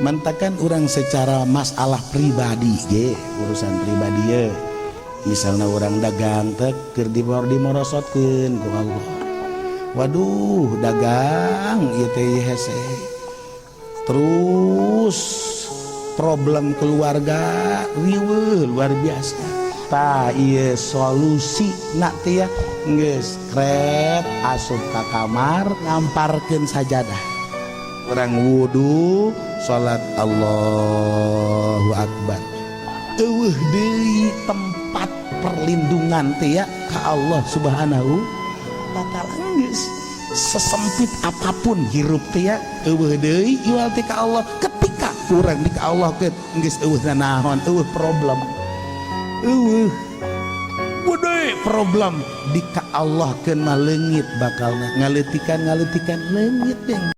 mantakan orang secara masalah pribadi ge urusan pribadi ya misalnya orang dagang tek keur dimorosotkeun ku Allah waduh dagang ieu teh hese terus problem keluarga riweuh luar biasa tah ieu solusi nak teh ya geus kret asup ka kamar ngamparkeun sajadah orang wudu salat Allahu Akbar eueuh deui tempat perlindungan teh ya ka Allah Subhanahu wa taala geus sesempit apapun hirup teh ya eueuh deui iwal teh ka Allah ketika urang di ka Allah ke geus eueuh naon eueuh problem eueuh gede problem di ka Allah keun mah leungit bakalna ngaleutikan leungit deh